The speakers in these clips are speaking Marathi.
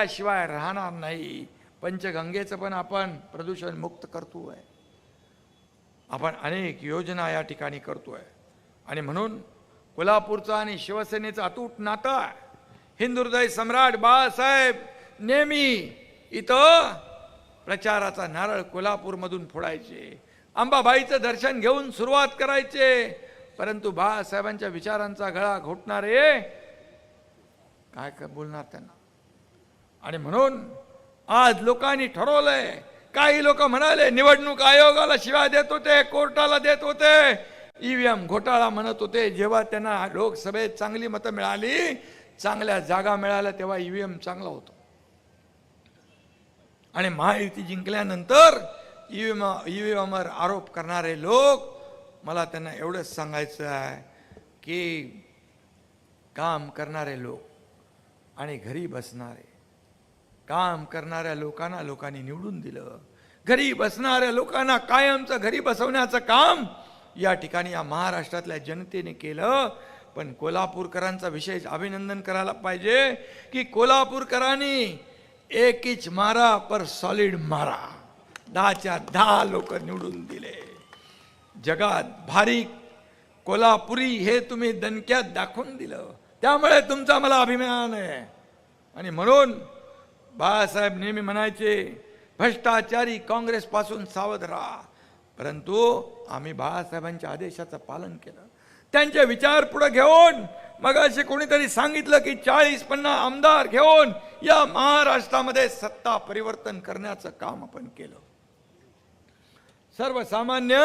शिवाय राहणार नाही. पंचगंगेचं पण आपण प्रदूषण मुक्त करतोय. आपण अनेक योजना या ठिकाणी करतोय. आणि म्हणून कोल्हापूरचं आणि शिवसेनेचं अतूट नातं आहे. हिंदुहृदय सम्राट बाळासाहेब नेहमी इथं प्रचाराचा नारळ कोल्हापूरमधून फोडायचे. अंबाबाईचं दर्शन घेऊन सुरुवात करायचे. परंतु बाळासाहेबांच्या विचारांचा गळा घोटणारे काय बोलणार त्यांना. आणि म्हणून आज लोकांनी ठरवलंय. काही लोक म्हणाले निवडणूक आयोगाला शिव्या देत होते, कोर्टाला देत होते, ईव्हीएम घोटाळा म्हणत होते. जेव्हा त्यांना लोकसभेत चांगली मतं मिळाली, चांगल्या जागा मिळाल्या, तेव्हा ईव्हीएम चांगला होतो. आणि महायुती जिंकल्यानंतर ईव्हीएमवर आरोप करणारे लोक, मला त्यांना एवढंच सांगायचं आहे की काम करणारे लोक आणि घरी बसणारे, काम करणाऱ्या लोकांना लोकांनी निवडून दिलं. घरी बसणाऱ्या लोकांना कायमचं घरी बसवण्याचं काम या ठिकाणी या महाराष्ट्रातल्या जनतेने केलं. पण कोल्हापूरकरांचा विशेष अभिनंदन करायला पाहिजे की कोल्हापूरकरांनी एक इंच मारा पर सॉलिड मारा. 10च्या 10 लोक निवडून दिले. जगात भारी कोल्हापुरी हे तुम्ही दणक्यात दाखवून दिलं. त्यामुळे तुमचा मला अभिमान आहे. आणि म्हणून बाळासाहेब नेहमी म्हणायचे भ्रष्टाचारी काँग्रेसपासून सावध राहा. परंतु आम्ही बाळासाहेबांच्या आदेशाचं पालन केलं. त्यांचे विचार पुढे घेऊन मग असे कोणीतरी सांगितलं की 40-50 आमदार घेऊन या महाराष्ट्रामध्ये सत्ता परिवर्तन करण्याचं काम आपण केलं. सर्वसामान्य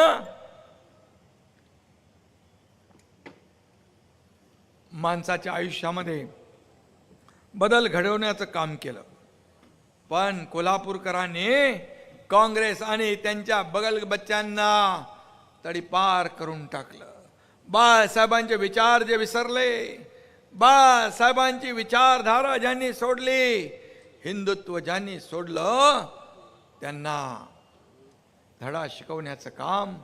माणसाच्या आयुष्यामध्ये बदल घडवण्याचं काम केलं. पण कोल्हापूरकरांनी काँग्रेस आणि त्यांच्या बगल बच्च्यांना तडीपार करून टाकलं. बाळासाहेबांचे विचार जे विसरले, बाळासाहेबांची विचारधारा ज्यांनी सोडली, हिंदुत्व ज्यांनी सोडलं, त्यांना धडा शिकवण्याचं काम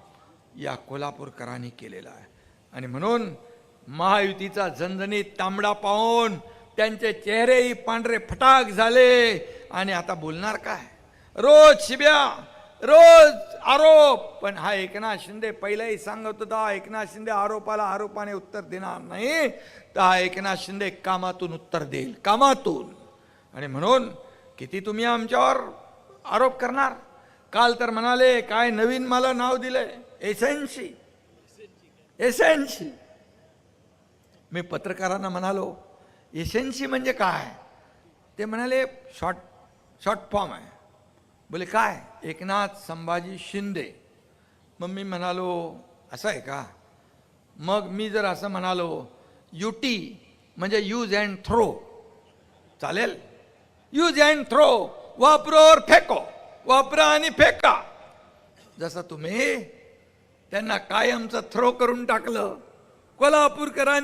या कोल्हापूरकरांनी केलेलं आहे. आणि म्हणून महायुतीचा झणझणीत तांबडा पाहून त्यांचे चेहरेही पांढरे फटाक झाले. आणि आता बोलणार काय? रोज शिव्या, रोज आरोप. पण हा एकनाथ शिंदे पहिलाही सांगत होता, एकनाथ शिंदे आरोपाला आरोपाने उत्तर देणार नाही, तर हा एकनाथ शिंदे कामातून उत्तर देईल, कामातून. आणि म्हणून किती तुम्ही आमच्यावर आरोप करणार? काल तर म्हणाले काय नवीन मला नाव दिलंय एसएनसी. एसएनसी मी पत्रकारांना म्हणालो एसएनसी म्हणजे काय? ते म्हणाले शॉर्ट फॉर्म आहे. बोले काय? एकनाथ संभाजी शिंदे. मग मी म्हणालो असं आहे का? मग मी जर असं म्हणालो युटी म्हणजे यूज अँड थ्रो चालेल? यूज अँड थ्रो, वापरो और फेको, वापरा आणि फेका. जसं तुम्ही त्यांना कायमचं थ्रो करून टाकलं कोल्हापूरकरांनी.